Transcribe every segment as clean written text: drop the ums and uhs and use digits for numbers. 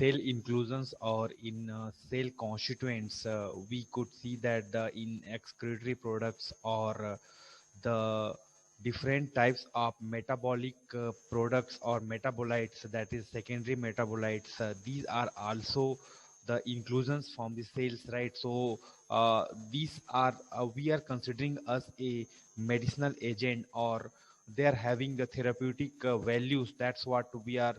cell inclusions or in cell constituents, we could see that in excretory products or the different types of metabolic products or metabolites, that is secondary metabolites, these are also the inclusions from the cells, right? So these are we are considering as a medicinal agent, or they are having the therapeutic values. That's what we are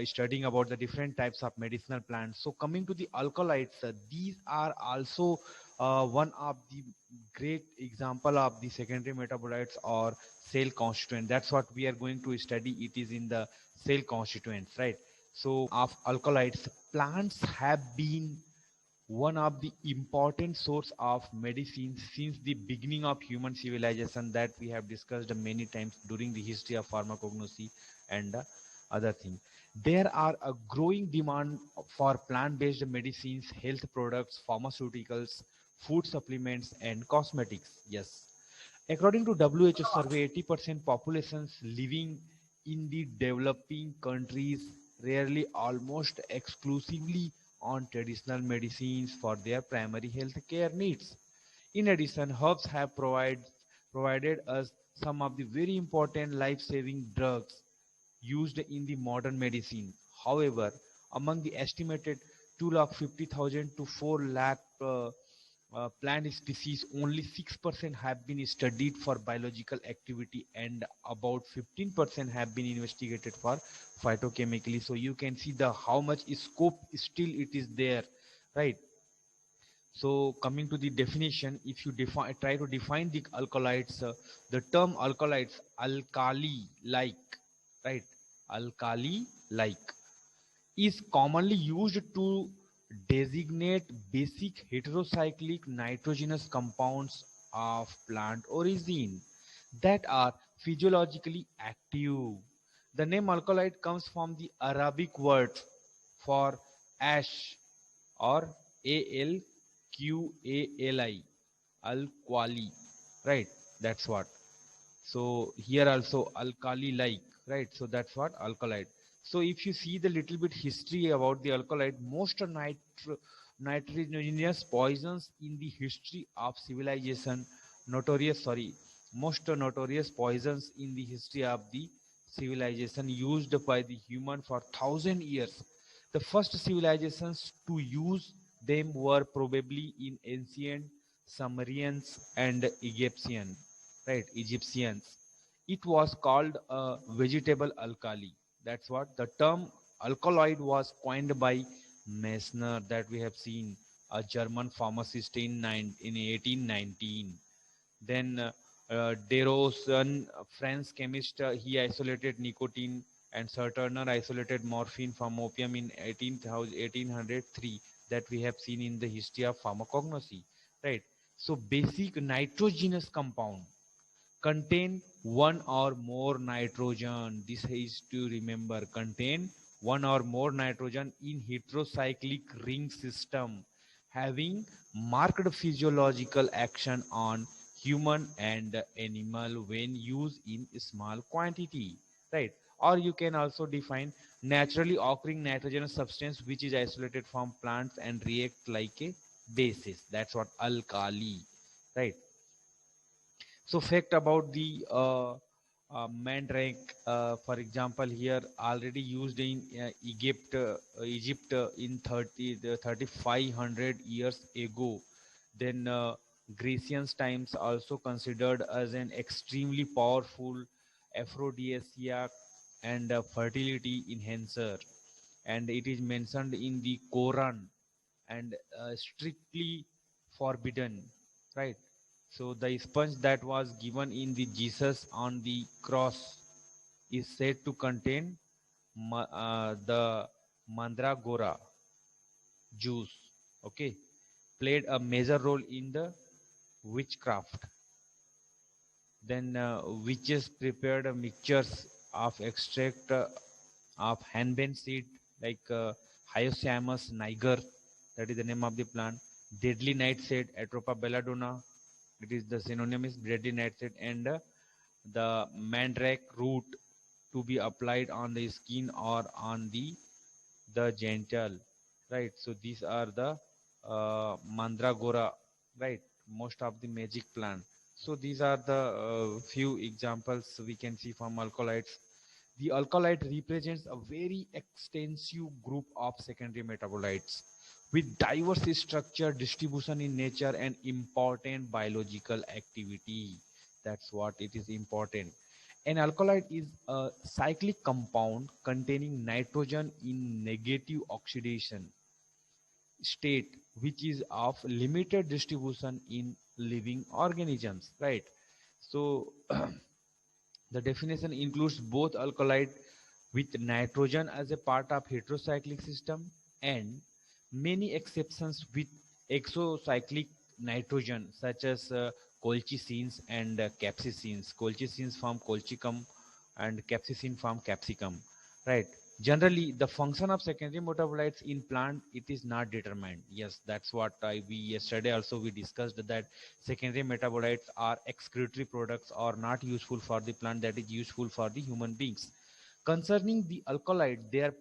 studying about the different types of medicinal plants. So coming to the alkaloids, these are also one of the great example of the secondary metabolites or cell constituent. That's what we are going to study. It is in the cell constituents, right? So of alkaloids, plants have been one of the important source of medicine since the beginning of human civilization, that we have discussed many times during the history of pharmacognosy and other things. There are a growing demand for plant-based medicines, health products, pharmaceuticals, food supplements, and cosmetics. Yes. According to WHO survey, 80% populations living in the developing countries rarely almost exclusively on traditional medicines for their primary health care needs. In addition, herbs have provided us some of the very important life-saving drugs used in the modern medicine. However, among the estimated 250,000 to 4 lakh plant species, only 6% have been studied for biological activity and about 15% have been investigated for phytochemically. So you can see the how much scope still it is there, right? So coming to the definition, if you define try to define the alkaloids, the term alkaloids, alkali like, right? Alkali like is commonly used to designate basic heterocyclic nitrogenous compounds of plant origin that are physiologically active. The name alkaloid comes from the Arabic word for ash, or ALQALI, alquali, right? That's what. So here also alkali like, right? So that's what alkaloid. So if you see the little bit history about the alkaloid, most nitrogenous poisons in the history of civilization, notorious, sorry, most notorious poisons in the history of the civilization used by the human for 1,000 years. The first civilizations to use them were probably in ancient Sumerians and Egyptians, right? Egyptians. It was called a vegetable alkali. That's what the term alkaloid was coined by Messner, that we have seen, a German pharmacist in 1819. Then Derosan, a French chemist, he isolated nicotine, and Serturner isolated morphine from opium in 1803, that we have seen in the history of pharmacognosy, right? So basic nitrogenous compound contain one or more nitrogen. This is to remember, contain one or more nitrogen in heterocyclic ring system, having marked physiological action on human and animal when used in small quantity, right? Or you can also define naturally occurring nitrogenous substance which is isolated from plants and react like a basis. That's what alkali, right? So fact about the mandrake, for example, here already used in Egypt in 3,500 years ago. Then Grecians times also considered as an extremely powerful aphrodisiac and fertility enhancer, and it is mentioned in the Quran and strictly forbidden, right? So the sponge that was given in the Jesus on the cross is said to contain the mandragora juice. Okay, played a major role in the witchcraft. Then witches prepared mixtures of extract of henbane seed, like Hyoscyamus niger, that is the name of the plant. Deadly nightshade, Atropa belladonna, it is the synonym is deadly nightshade, and the mandrake root to be applied on the skin or on the the gentle, right? So these are the mandragora, right? Most of the magic plant. So these are the few examples we can see from alkaloids. The alkaloid represents a very extensive group of secondary metabolites with diverse structure, distribution in nature, and important biological activity. That's what it is important. An alkaloid is a cyclic compound containing nitrogen in negative oxidation state, which is of limited distribution in living organisms, right? So the definition includes both alkaloid with nitrogen as a part of heterocyclic system and many exceptions with exocyclic nitrogen such as colchicines and capsaicins. Colchicines from colchicum and capsaicin from capsicum, right? Generally the function of secondary metabolites in plant it is not determined. Yes, that's what we yesterday also we discussed, that secondary metabolites are excretory products or not useful for the plant, that is useful for the human beings. Concerning the alkaloid, they are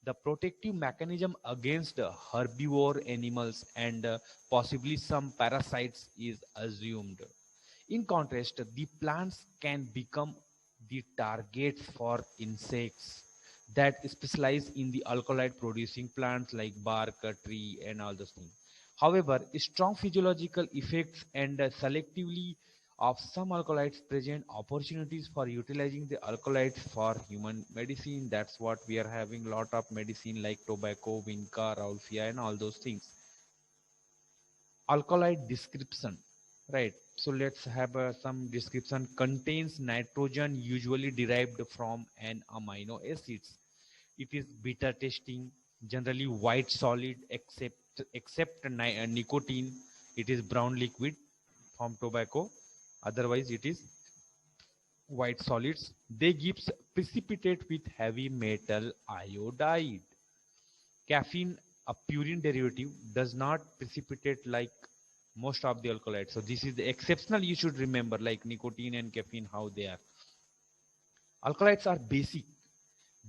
the protective mechanism against herbivore animals and possibly some parasites is assumed. In contrast, the plants can become the targets for insects that specialize in the alkaloid producing plants like bark, tree, and all those things. However, strong physiological effects and selectively of some alkaloids present opportunities for utilizing the alkaloids for human medicine. That's what we are having lot of medicine like tobacco, vinca, raulfia, and all those things. Alkaloid description, right? So let's have some description. Contains nitrogen usually derived from an amino acids. It is bitter tasting, generally white solid except nicotine. It is brown liquid from tobacco, otherwise it is white solids. They gives precipitate with heavy metal iodide. Caffeine, a purine derivative, does not precipitate like most of the alkaloids. So this is the exceptional you should remember, like nicotine and caffeine, how they are. Alkaloids are basic.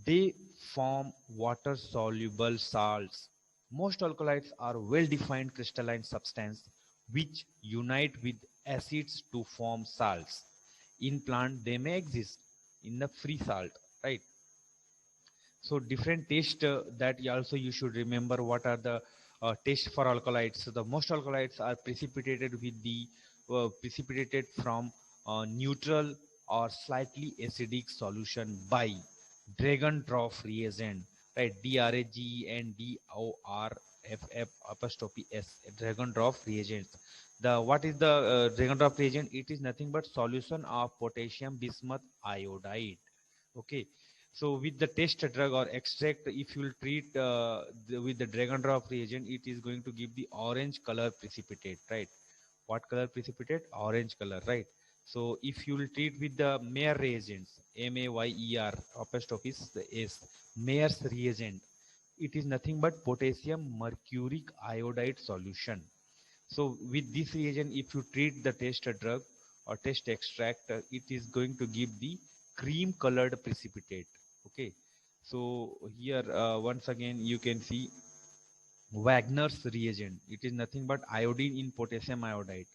They form water soluble salts. Most alkaloids are well defined crystalline substance which unite with acids to form salts. In plant they may exist in the free salt, right? So different taste that also you should remember. What are the taste for alkaloids? So the most alkaloids are precipitated with the precipitated from neutral or slightly acidic solution by dragon drop reagent, right? DRAGENDORFF apostrophe S, dragon drop reagent. The what is the dragon drop reagent? It is nothing but solution of potassium bismuth iodide. Okay, so with the test drug or extract, if you will treat with the dragon drop reagent, it is going to give the orange color precipitate, right? What color precipitate? Orange color, right? So if you will treat with the Mayer reagents, Mayer apostrophe S, Mayer's reagent, it is nothing but potassium mercuric iodide solution. So with this reagent, if you treat the test drug or test extract, it is going to give the cream colored precipitate. Okay. So here once again you can see Wagner's reagent. It is nothing but iodine in potassium iodide.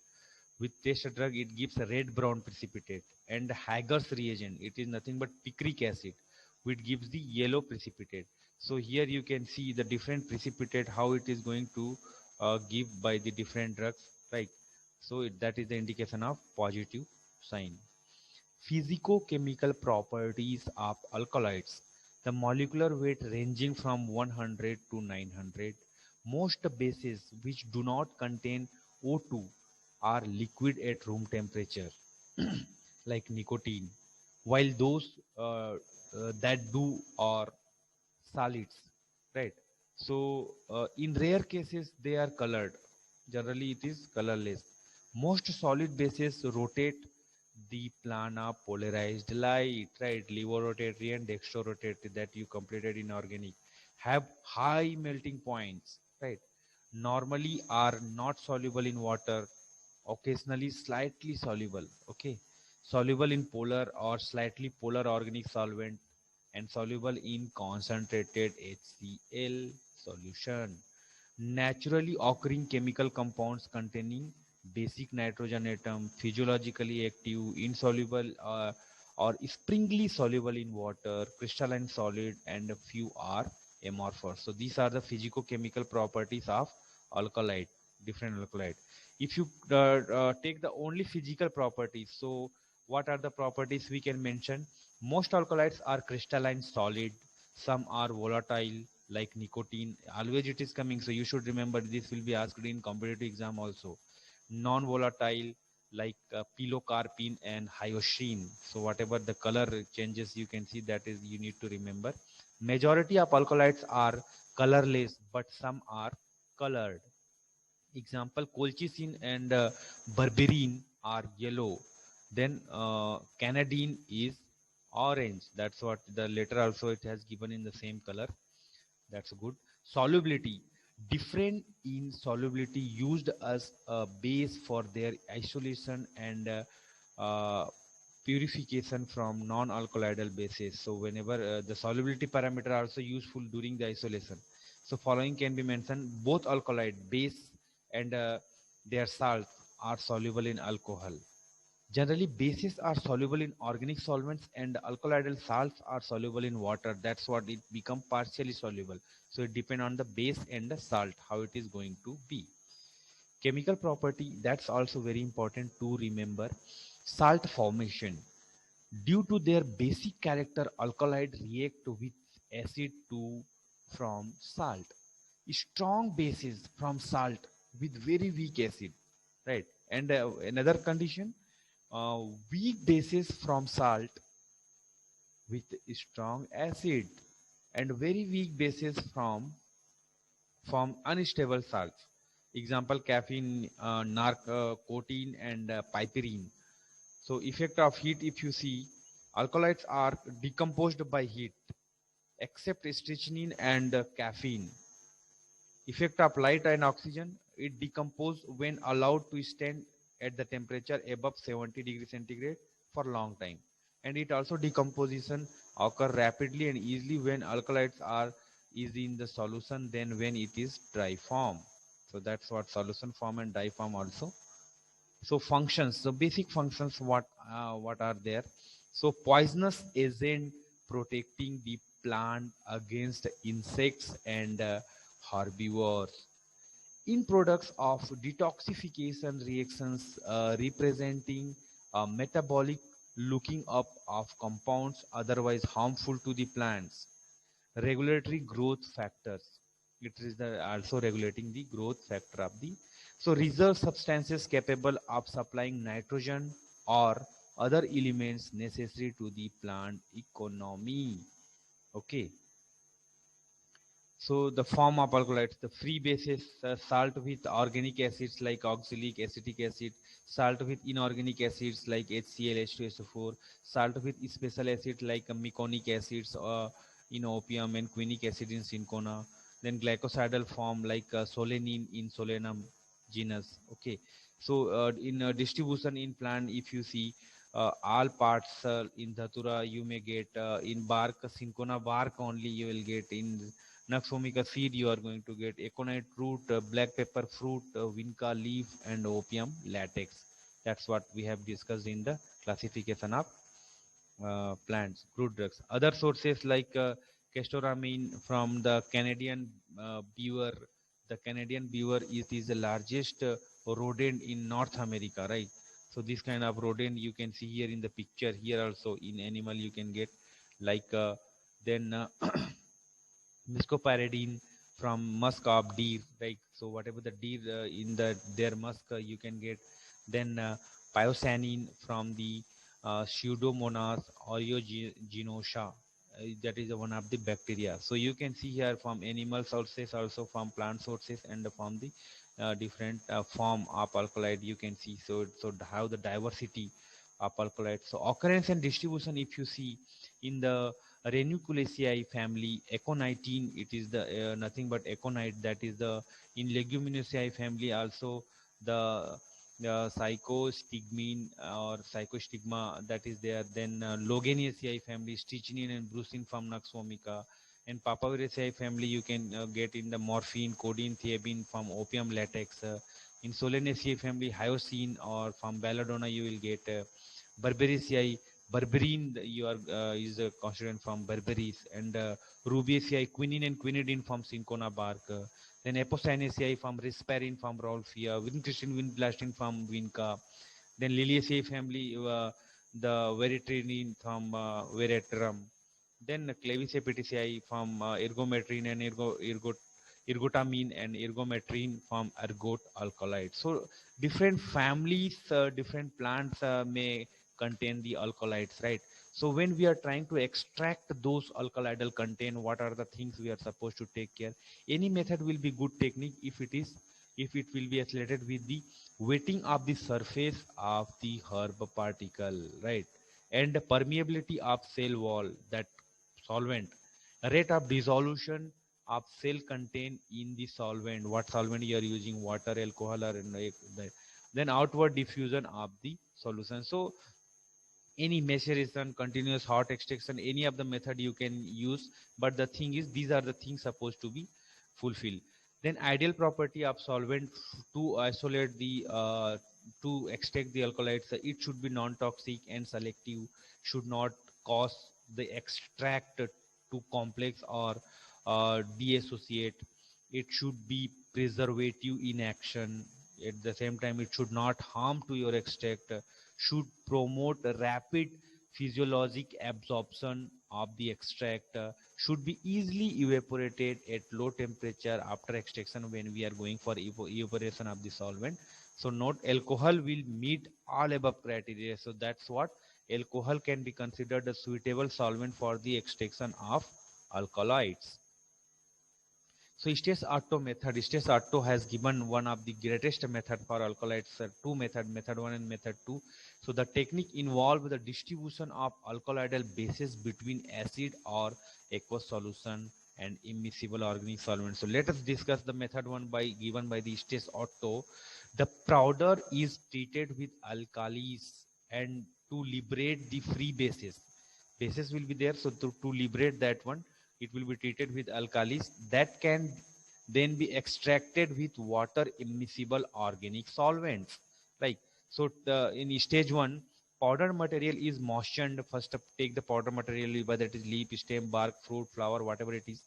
With test drug, it gives a red brown precipitate. And Hager's reagent, it is nothing but picric acid, which gives the yellow precipitate. So here you can see the different precipitate, how it is going to give by the different drugs, right? So that is the indication of positive sign. Physicochemical properties of alkaloids. The molecular weight ranging from 100 to 900. Most bases which do not contain O2 are liquid at room temperature, like nicotine, while those that do are solids, right? So in rare cases they are colored. Generally it is colorless. Most solid bases rotate the plana polarized light, right? Levorotatory and dextrorotatory that you completed in organic have high melting points, right? Normally are not soluble in water, occasionally slightly soluble. Okay, soluble in polar or slightly polar organic solvent, and soluble in concentrated HCl solution. Naturally occurring chemical compounds containing basic nitrogen atom, physiologically active, insoluble or springly soluble in water, crystalline solid, and a few are amorphous. So these are the physicochemical properties of alkaloid, different alkaloid. If you take the only physical properties, so what are the properties we can mention? Most alkaloids are crystalline solid, some are volatile like nicotine. Always it is coming, so you should remember this will be asked in competitive exam also. Non-volatile like pilocarpine and hyoscine. So whatever the color changes you can see, that is you need to remember. Majority of alkaloids are colorless, but some are colored. Example, colchicine and berberine are yellow. Then canadine is orange. That's what the letter also it has given in the same color. That's good. Solubility. Different in solubility, used as a base for their isolation and uh, purification from non-alkaloidal bases. So whenever the solubility parameter are also useful during the isolation. So following can be mentioned: both alkaloid base and their salt are soluble in alcohol. Generally, bases are soluble in organic solvents and alkaloidal salts are soluble in water. That's what it become partially soluble. So it depends on the base and the salt, how it is going to be. Chemical property, that's also very important to remember. Salt formation. Due to their basic character, alkaloid react with acid to from salt. Strong bases from salt with very weak acid, right? And another condition, uh, weak bases from salt with strong acid, and very weak bases from unstable salts. Example, caffeine, narcotin, and piperine. So effect of heat, if you see, alkaloids are decomposed by heat, except strychnine and caffeine. Effect of light and oxygen, it decompose when allowed to stand at the temperature above 70 degrees centigrade for long time. And it also decomposition occur rapidly and easily when alkaloids are is in the solution than when it is dry form. So that's what solution form and dry form also. So functions, so basic functions, what are there? So poisonous agent protecting the plant against insects and herbivores. In products of detoxification reactions, representing a metabolic looking up of compounds otherwise harmful to the plants. Regulatory growth factors, it is also regulating the growth factor of the. So reserve substances capable of supplying nitrogen or other elements necessary to the plant economy. Okay, so the form of alkaloids, the free bases, salt with organic acids like oxalic, acetic acid, salt with inorganic acids like HCl, H2SO4, salt with special acid like meconic acids in opium and quinic acid in cinchona, then glycosidal form like solanine in solanum genus. Okay, so in distribution in plant, if you see all parts in Dhatura, you may get in bark, cinchona bark only you will get in Nux vomica seed you are going to get, aconite root, black pepper fruit, vinca leaf, and opium latex. That's what we have discussed in the classification of plants, crude drugs. Other sources like castoramine from the Canadian beaver. The Canadian beaver is the largest rodent in North America, right? So this kind of rodent you can see here in the picture. Here also in animal you can get like then muscoparadine from musk of deer, right? So whatever the deer in their musk you can get. Then pyosanine from the pseudomonas aeruginosa, that is one of the bacteria. So you can see here from animal sources, also from plant sources, and from the different form of alkaloid you can see. So how the diversity of alkaloid. So occurrence and distribution, if you see in the Ranunculaceae family, aconitine, it is the nothing but aconite, that is the in Leguminosae family also the Psychostigmine or psychostigma that is there. Then Logeniaceae family, strychnine and brucine from Naxvomica. And Papaver family you can get in the morphine, codeine, theabine from opium latex. In Solanaceae family, hyoscine or from belladonna you will get Berberiaceae. Berberine you are is a constituent from berberis, and Rubiaceae quinine and quinidine from cinchona bark. Then Apocynaceae from Risperin from Rolfia, Wincristin Windblastin from Vinca. Then Liliaceae family, the Veritrinine from Veratrum. Then Claviceae peteceae from ergometrine and ergotamine and ergometrine from ergot alkaloid. So different families, different plants may contain the alkaloids, right? So when we are trying to extract those alkaloidal content, what are the things we are supposed to take care? Any method will be good technique if it will be accelerated with the wetting of the surface of the herb particle, right? And the permeability of cell wall, that solvent, rate of dissolution of cell content in the solvent, what solvent you are using, water, alcohol, or then outward diffusion of the solution. So any maceration, continuous hot extraction, any of the method you can use, but the thing is these are the things supposed to be fulfilled. Then ideal property of solvent to isolate the to extract the alkaloids, it should be non-toxic and selective, should not cause the extract too complex or deassociate. It should be preservative in action. At the same time, it should not harm to your extract, should promote rapid physiologic absorption of the extract, should be easily evaporated at low temperature after extraction when we are going for evaporation of the solvent. So note, alcohol will meet all above criteria. So that's what alcohol can be considered a suitable solvent for the extraction of alkaloids. So Stes Otto method, Stes Otto has given one of the greatest method for alkaloids, two method, method 1 and method 2. So the technique involves the distribution of alkaloidal bases between acid or aqueous solution and immiscible organic solvent. So let us discuss the method 1 by given by the Stes Otto. The powder is treated with alkalis and to liberate the free bases. Bases will be there, so to liberate that one, it will be treated with alkalis that can then be extracted with water immiscible organic solvents. Like, so in stage 1, powder material is moistened. First take the powder material, whether it is leaf, stem, bark, fruit, flower, whatever it is,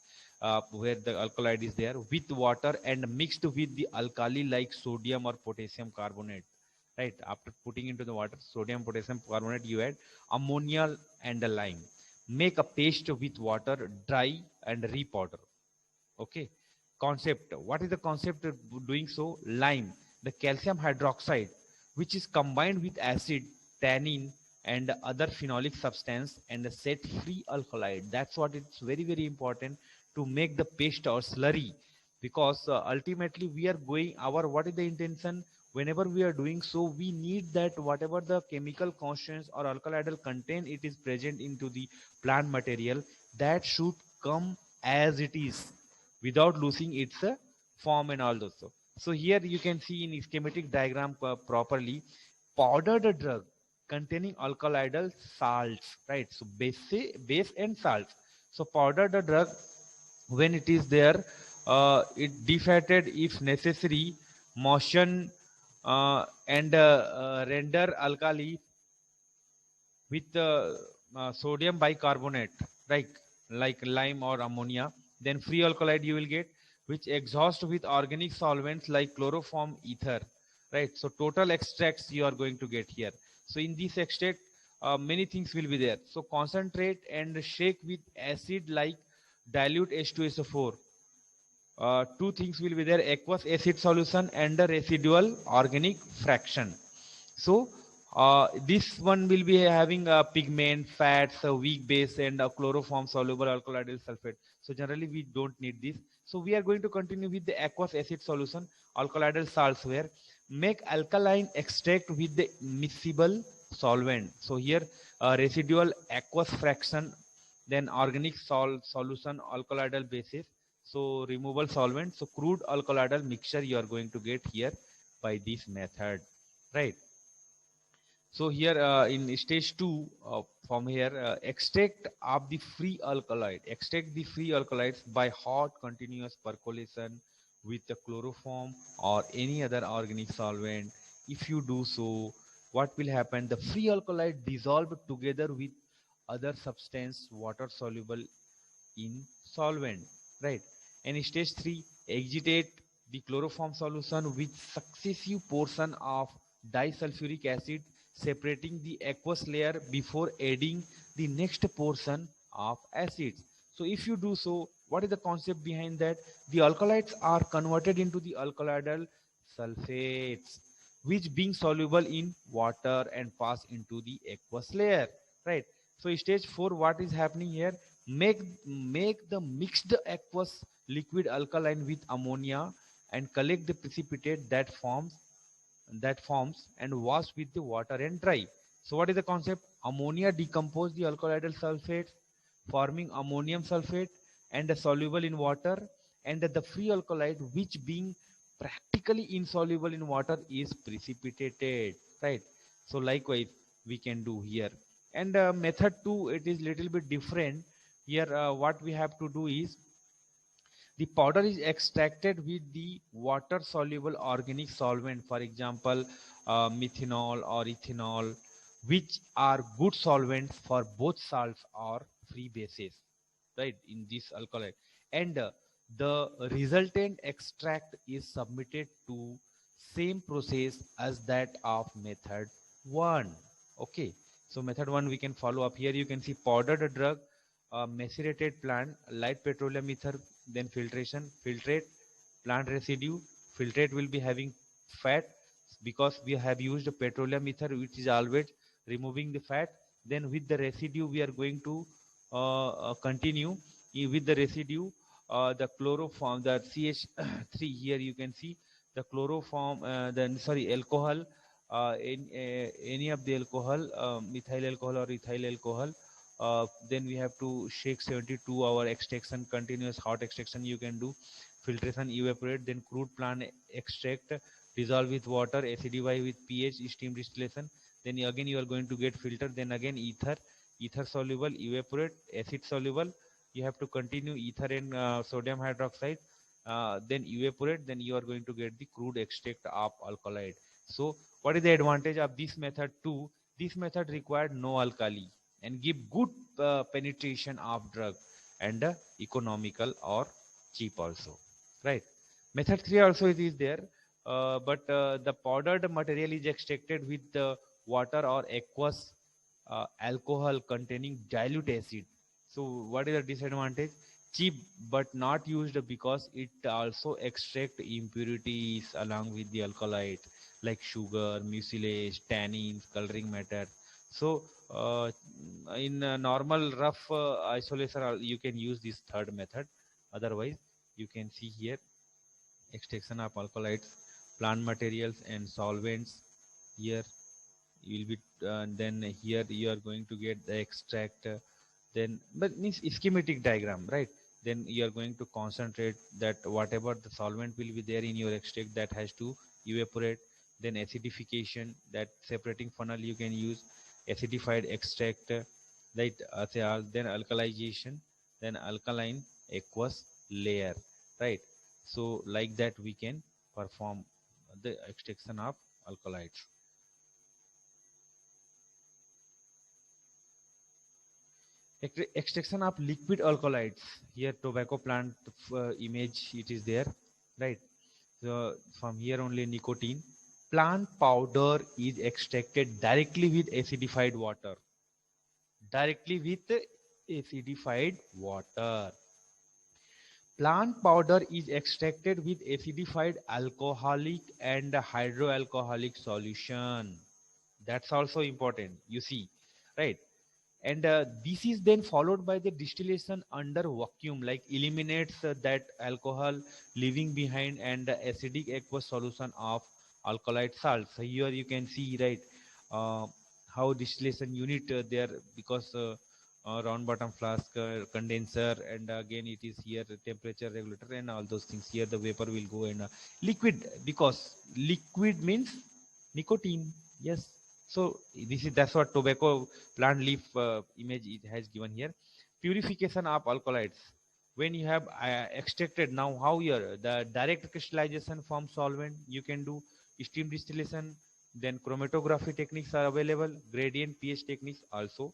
where the alkaloid is there, with water and mixed with the alkali like sodium or potassium carbonate, right? After putting into the water sodium potassium carbonate, you add ammonia and a lime, make a paste with water, dry and repowder. Okay. Concept, what is the concept of doing so? Lime, the calcium hydroxide, which is combined with acid, tannin and other phenolic substance and set free alkaloid. That's what it's very very important to make the paste or slurry, because ultimately we are going our, what is the intention, whenever we are doing so, we need that whatever the chemical constants or alkaloidal content it is present into the plant material, that should come as it is without losing its form and all those. So here you can see in schematic diagram properly, powdered drug containing alkaloidal salts, right? So base and salts. So powdered drug, when it is there, it defatted if necessary, motion and render alkali with sodium bicarbonate, right? Like lime or ammonia. Then free alkaloid you will get, which exhaust with organic solvents like chloroform ether, right? So total extracts you are going to get here. So in this extract, many things will be there. So concentrate and shake with acid like dilute H2SO4. Two things will be there: aqueous acid solution and the residual organic fraction. So this one will be having a pigment, fats, a weak base and a chloroform soluble alkaloidal sulfate. So generally we don't need this. So we are going to continue with the aqueous acid solution, alkaloidal salts, where make alkaline extract with the miscible solvent. So here residual aqueous fraction, then organic solution, alkaloidal basis, so removal solvent. So crude alkaloidal mixture you are going to get here by this method. right? So here in stage 2, from here, extract of the free alkaloid. Extract the free alkaloids by hot continuous percolation with the chloroform or any other organic solvent. If you do so, what will happen? The free alkaloid dissolve together with other substance water soluble in solvent, right? And stage 3, agitate the chloroform solution with successive portion of disulfuric acid, separating the aqueous layer before adding the next portion of acids. So if you do so, what is the concept behind that? The alkalides are converted into the alkaloidal sulfates, which being soluble in water and pass into the aqueous layer, right? So stage 4, what is happening here? Make the mixed aqueous liquid alkaline with ammonia and collect the precipitate that forms and wash with the water and dry. So what is the concept? Ammonia decompose the alkaloidal sulfate, forming ammonium sulfate and soluble in water, and the free alkaloid which being practically insoluble in water is precipitated, right? So likewise we can do here. And method 2, it is little bit different. Here what we have to do is the powder is extracted with the water soluble organic solvent, for example, methanol or ethanol, which are good solvents for both salts or free bases, right, in this alkaloid. And the resultant extract is submitted to same process as that of method 1. Okay, so method 1 we can follow up. Here you can see powdered drug, macerated plant, light petroleum ether, then filtration, filtrate, plant residue. Filtrate will be having fat because we have used petroleum ether, which is always removing the fat. Then with the residue, we are going to continue with the residue. The chloroform, the CH3, here you can see the chloroform, then sorry, alcohol, any of the alcohol, methyl alcohol or ethyl alcohol. Then we have to shake 72-hour extraction, continuous hot extraction you can do, filtration, evaporate, then crude plant extract, dissolve with water, acidify with pH, steam distillation. Then again you are going to get filter, then again ether soluble, evaporate, acid soluble. You have to continue ether and sodium hydroxide, then evaporate, then you are going to get the crude extract of alkaloid. So what is the advantage of this method too? This method required no alkali and give good penetration of drug, and economical or cheap also, right? Method 3 also it is there, but the powdered material is extracted with the water or aqueous alcohol containing dilute acid. So what is the disadvantage? Cheap but not used because it also extract impurities along with the alkaloid like sugar, mucilage, tannins, coloring matter. So in normal rough isolation, you can use this third method. Otherwise, you can see here extraction of alkaloids, plant materials and solvents. Here you will be then here you are going to get the extract, then but means schematic diagram, right? Then you are going to concentrate that whatever the solvent will be there in your extract, that has to evaporate. Then acidification, that separating funnel you can use, acidified extract, right? Then alkalization, then alkaline aqueous layer, right? So like that we can perform the extraction of alkaloids. Extraction of liquid alkaloids. Here tobacco plant image it is there, right? So from here only nicotine. Plant powder is extracted directly with acidified water. Directly with acidified water. Plant powder is extracted with acidified alcoholic and hydroalcoholic solution. That's also important, you see, right? And this is then followed by the distillation under vacuum, like eliminates that alcohol leaving behind and the acidic aqueous solution of alkaloid salts. So here you can see, right, uh, how distillation unit there, because round bottom flask, condenser, and again it is here the temperature regulator and all those things. Here the vapor will go, and liquid, because liquid means nicotine. Yes. So that's what tobacco plant leaf image it has given here. Purification of alkaloids. When you have extracted, now how your the direct crystallization from solvent, you can do steam distillation. Then chromatography techniques are available. Gradient pH techniques also.